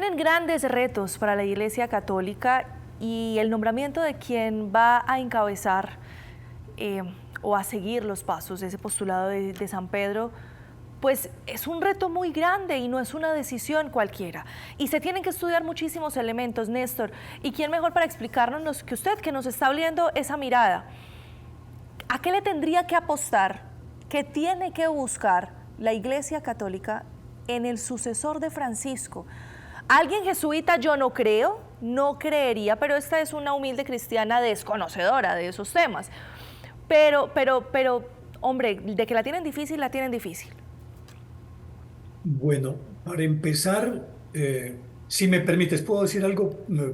vienen grandes retos para la Iglesia Católica y el nombramiento de quien va a encabezar o a seguir los pasos de ese postulado de San Pedro, pues es un reto muy grande y no es una decisión cualquiera. Y se tienen que estudiar muchísimos elementos, Néstor. ¿Y quién mejor para explicarnos que usted, que nos está abriendo esa mirada? ¿A qué le tendría que apostar? ¿Qué tiene que buscar la Iglesia Católica en el sucesor de Francisco? Alguien jesuita yo no creo, no creería, pero esta es una humilde cristiana desconocedora de esos temas. Pero, hombre, de que la tienen difícil, la tienen difícil. Bueno, para empezar, si me permites, ¿puedo decir algo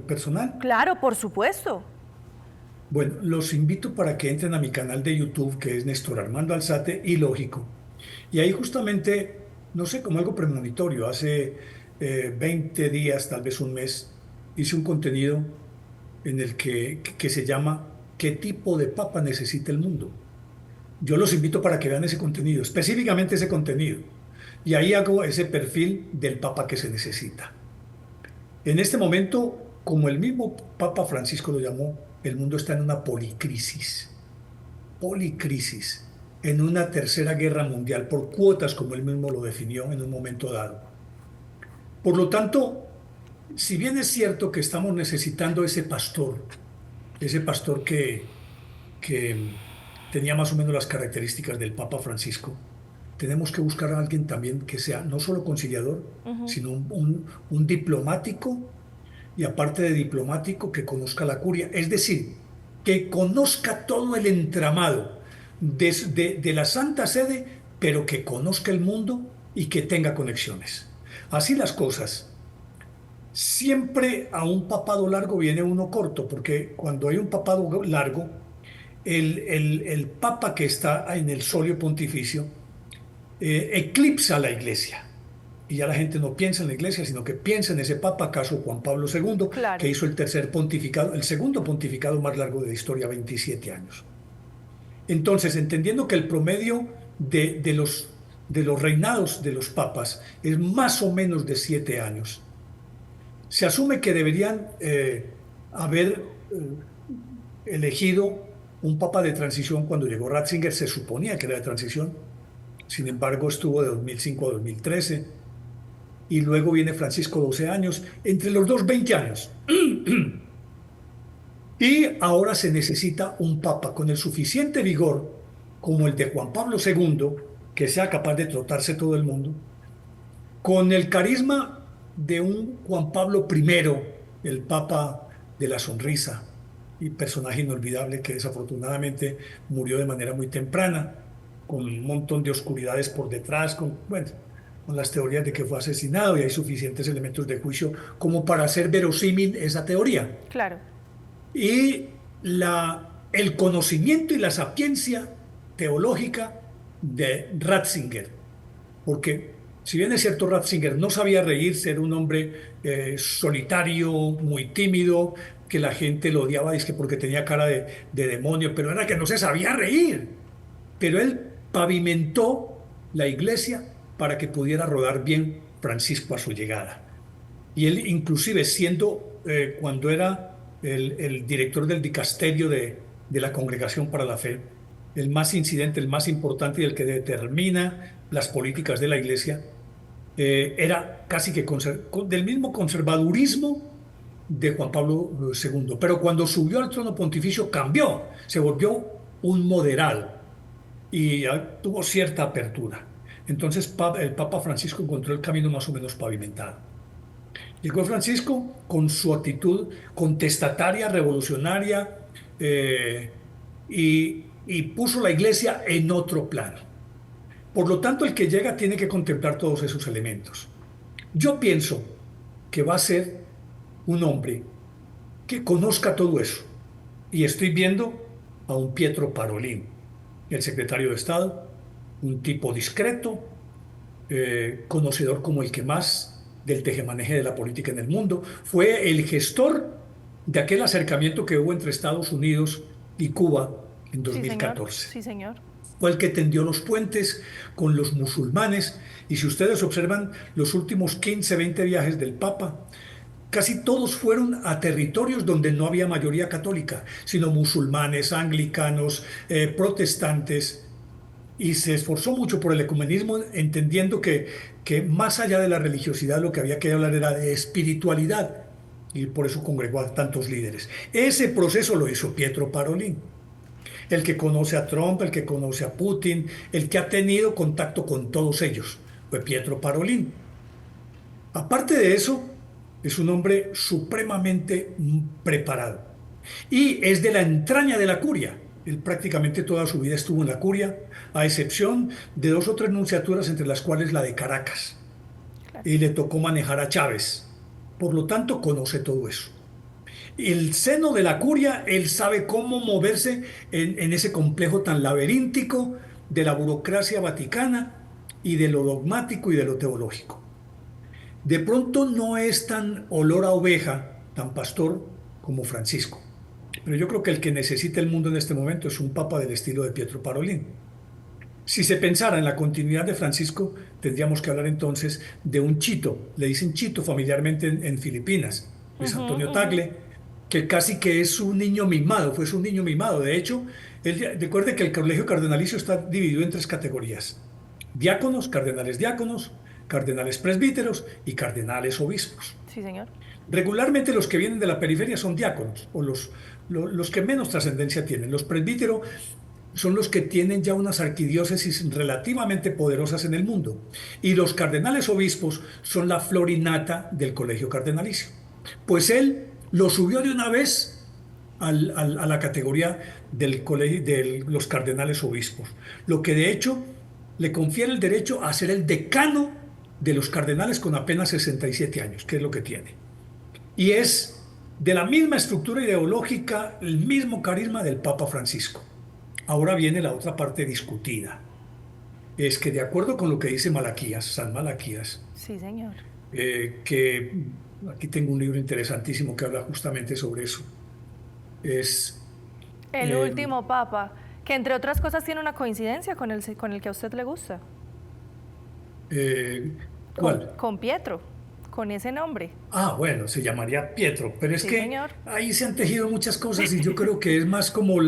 personal? Claro, por supuesto. Bueno, los invito para que entren a mi canal de YouTube, que es Néstor Armando Alzate y Lógico. Y ahí justamente, no sé, como algo premonitorio, hace 20 días, tal vez un mes, hice un contenido en el que se llama ¿Qué tipo de papa necesita el mundo? Yo los invito para que vean ese contenido, específicamente ese contenido. Y ahí hago ese perfil del papa que se necesita. En este momento, como el mismo Papa Francisco lo llamó, el mundo está en una policrisis, en una tercera guerra mundial, por cuotas, como él mismo lo definió en un momento dado. Por lo tanto, si bien es cierto que estamos necesitando ese pastor que tenía más o menos las características del Papa Francisco, tenemos que buscar a alguien también que sea no solo conciliador, sino un diplomático, y aparte de diplomático, que conozca la curia, es decir, que conozca todo el entramado de la Santa Sede, pero que conozca el mundo y que tenga conexiones. Así las cosas. Siempre a un papado largo viene uno corto, porque cuando hay un papado largo, el papa que está en el solio pontificio eclipsa a la iglesia. Y ya la gente no piensa en la iglesia, sino que piensa en ese papa, caso Juan Pablo II, que Claro. hizo el tercer pontificado, el segundo pontificado más largo de la historia, 27 años. Entonces, entendiendo que el promedio de los reinados de los papas es más o menos de 7 años, se asume que deberían haber elegido un papa de transición. Cuando llegó Ratzinger se suponía que era de transición, sin embargo estuvo de 2005 a 2013, y luego viene Francisco, 12 años, entre los dos 20 años. Y ahora se necesita un papa con el suficiente vigor como el de Juan Pablo II, que sea capaz de trotarse todo el mundo, con el carisma de un Juan Pablo I, el papa de la sonrisa y personaje inolvidable que desafortunadamente murió de manera muy temprana, con un montón de oscuridades por detrás, bueno, con las teorías de que fue asesinado, y hay suficientes elementos de juicio como para hacer verosímil esa teoría. Claro. Y el conocimiento y la sapiencia teológica de Ratzinger, porque si bien es cierto, Ratzinger no sabía reírse, era un hombre solitario, muy tímido, que la gente lo odiaba, es que porque tenía cara de demonio, pero era que no se sabía reír. Pero él pavimentó la iglesia para que pudiera rodar bien Francisco a su llegada. Y él, inclusive siendo, cuando era el director del dicasterio de la Congregación para la Fe, el más incidente, el más importante y el que determina las políticas de la iglesia, era casi que del mismo conservadurismo de Juan Pablo II. Pero cuando subió al trono pontificio cambió, se volvió un moderado y tuvo cierta apertura. Entonces el Papa Francisco encontró el camino más o menos pavimentado. Llegó Francisco con su actitud contestataria, revolucionaria, y puso la iglesia en otro plano. Por lo tanto, el que llega tiene que contemplar todos esos elementos. Yo pienso que va a ser un hombre que conozca todo eso. Y estoy viendo a un Pietro Parolin, el secretario de Estado, un tipo discreto, conocedor como el que más del tejemaneje de la política en el mundo. Fue el gestor de aquel acercamiento que hubo entre Estados Unidos y Cuba en Sí, señor. 2014. Sí, señor. fue el que tendió los puentes con los musulmanes. Y si ustedes observan los últimos 15, 20 viajes del Papa, casi todos fueron a territorios donde no había mayoría católica, sino musulmanes, anglicanos, protestantes, y se esforzó mucho por el ecumenismo, entendiendo que más allá de la religiosidad lo que había que hablar era de espiritualidad, y por eso congregó a tantos líderes. Ese proceso lo hizo Pietro Parolin, el que conoce a Trump, el que conoce a Putin, el que ha tenido contacto con todos ellos, fue Pietro Parolin. Aparte de eso, es un hombre supremamente preparado y es de la entraña de la curia. Él prácticamente toda su vida estuvo en la curia, a excepción de 2 o 3 nunciaturas, entre las cuales la de Caracas. Claro. Y le tocó manejar a Chávez. Por lo tanto, conoce todo eso. El seno de la curia, él sabe cómo moverse en ese complejo tan laberíntico de la burocracia vaticana y de lo dogmático y de lo teológico. De pronto no es tan olor a oveja, tan pastor como Francisco. Pero yo creo que el que necesita el mundo en este momento es un papa del estilo de Pietro Parolin. Si se pensara en la continuidad de Francisco, tendríamos que hablar entonces de un Chito, le dicen Chito familiarmente en Filipinas, Luis Ujú, Antonio ujú. Tagle, que casi que es un niño mimado, fue un niño mimado. De hecho, recuerde que el colegio cardenalicio está dividido en 3 categorías: diáconos, cardenales presbíteros y cardenales obispos. Sí, señor. Regularmente los que vienen de la periferia son diáconos, o los que menos trascendencia tienen. Los presbíteros son los que tienen ya unas arquidiócesis relativamente poderosas en el mundo. Y los cardenales obispos son la florinata del colegio cardenalicio. Pues él lo subió de una vez a la categoría del colegio, de los cardenales obispos, lo que de hecho le confiere el derecho a ser el decano de los cardenales con apenas 67 años, que es lo que tiene. Y es de la misma estructura ideológica, el mismo carisma del Papa Francisco. Ahora viene la otra parte discutida. Es que de acuerdo con lo que dice Malaquías, San Malaquías, Sí, señor. que aquí tengo un libro interesantísimo que habla justamente sobre eso, es, El eh, último papa, que entre otras cosas tiene una coincidencia con el que a usted le gusta, ¿cuál? con Pietro, con ese nombre. Ah, bueno, se llamaría Pietro, pero es Sí, que señor. ahí se han tejido muchas cosas y yo creo que es más como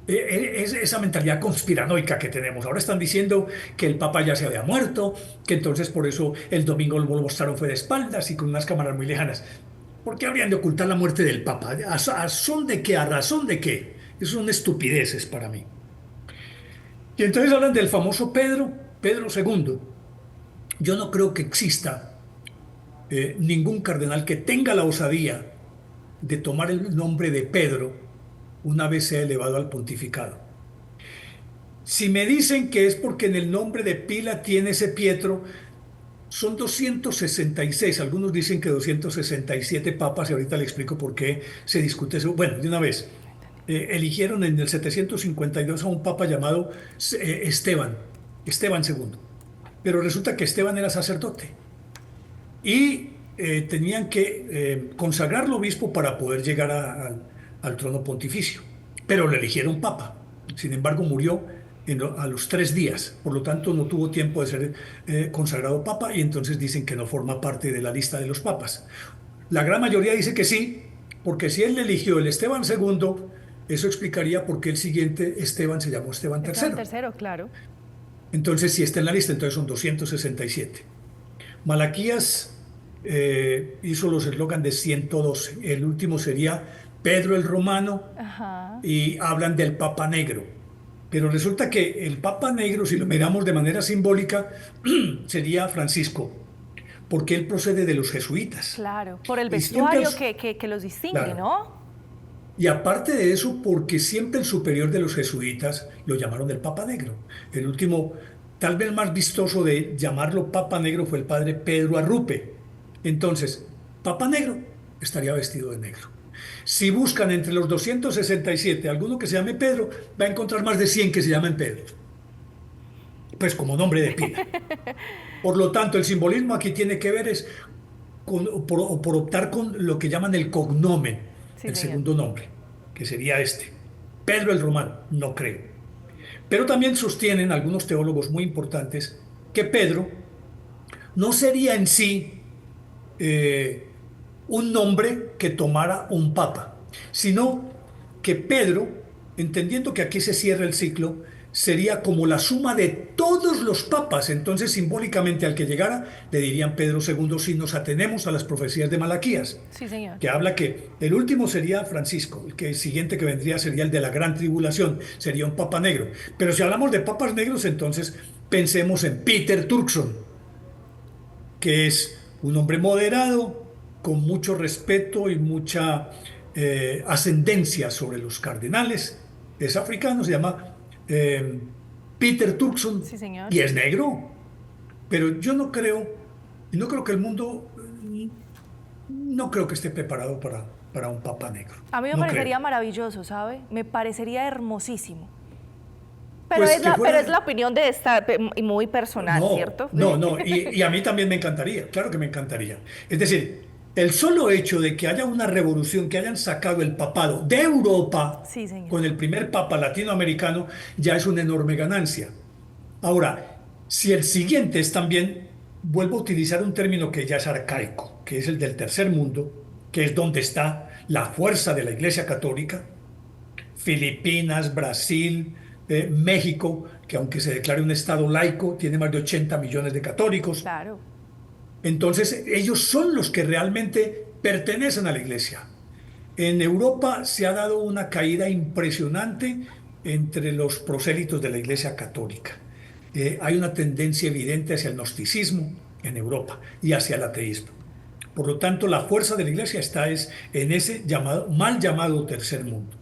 esa mentalidad conspiranoica que tenemos. Ahora están diciendo que el Papa ya se había muerto, que entonces por eso el domingo lo mostraron fue de espaldas y con unas cámaras muy lejanas. ¿Por qué habrían de ocultar la muerte del Papa? ¿A son de qué? ¿A razón de qué? Eso son estupideces para mí. Y entonces hablan del famoso Pedro II. Yo no creo que exista ningún cardenal que tenga la osadía de tomar el nombre de Pedro una vez sea elevado al pontificado. Si me dicen que es porque en el nombre de pila tiene ese Pietro, son 266, algunos dicen que 267 papas, y ahorita le explico por qué se discute eso. Bueno, de una vez, eligieron en el 752 a un papa llamado Esteban II, pero resulta que Esteban era sacerdote y tenían que consagrarlo obispo para poder llegar al trono pontificio, pero le eligieron papa. Sin embargo, murió a los 3 días, por lo tanto no tuvo tiempo de ser consagrado papa y entonces dicen que no forma parte de la lista de los papas. La gran mayoría dice que sí, porque si él le eligió el Esteban II, eso explicaría por qué el siguiente Esteban se llamó Esteban Esteban III. tercero, claro. Entonces, si está en la lista, entonces son 267. Malaquías hizo los eslogan de 112. El último sería Pedro el Romano Ajá. y hablan del Papa Negro. Pero resulta que el Papa Negro, si lo miramos de manera simbólica, sería Francisco, porque él procede de los jesuitas. Claro, por el Y siempre, vestuario que los distingue, claro, ¿no? y aparte de eso, porque siempre el superior de los jesuitas lo llamaron el Papa Negro. El último, tal vez más vistoso de llamarlo Papa Negro, fue el padre Pedro Arrupe. Entonces, Papa Negro estaría vestido de negro. Si buscan entre los 267 alguno que se llame Pedro, va a encontrar más de 100 que se llamen Pedro, pues como nombre de pila. Por lo tanto, el simbolismo aquí tiene que ver es por optar con lo que llaman el cognomen, Sí, el señor. segundo nombre, que sería este. Pedro el Romano, no creo. Pero también sostienen algunos teólogos muy importantes que Pedro no sería en sí eh, un nombre que tomara un papa, sino que Pedro, entendiendo que aquí se cierra el ciclo, sería como la suma de todos los papas. Entonces, simbólicamente al que llegara, le dirían Pedro II si nos atenemos a las profecías de Malaquías, Sí, señor. que habla que el último sería Francisco, el siguiente que vendría sería el de la gran tribulación, sería un papa negro. Pero si hablamos de papas negros, entonces pensemos en Peter Turkson, que es un hombre moderado, con mucho respeto y mucha ascendencia sobre los cardenales. Es africano, se llama eh, Peter Turkson Sí, señor. y es negro. Pero yo no creo, y no creo que el mundo, no creo que esté preparado para un papa negro. A mí me No creo. parecería maravilloso, ¿sabe? Me parecería hermosísimo. Pues que Pero es fuera. la opinión de esta, y muy personal, No, ¿cierto? no, no, y a mí también me encantaría, claro que me encantaría. Es decir, el solo hecho de que haya una revolución, que hayan sacado el papado de Europa Sí, señor. con el primer papa latinoamericano, ya es una enorme ganancia. Ahora, si el siguiente es también, vuelvo a utilizar un término que ya es arcaico, que es el del tercer mundo, que es donde está la fuerza de la Iglesia Católica, Filipinas, Brasil, México, que aunque se declare un estado laico, tiene más de 80 millones de católicos. Claro. Entonces, ellos son los que realmente pertenecen a la iglesia. En Europa se ha dado una caída impresionante entre los prosélitos de la iglesia católica. Hay una tendencia evidente hacia el gnosticismo en Europa y hacia el ateísmo. Por lo tanto, la fuerza de la iglesia está es en ese llamado, mal llamado tercer mundo.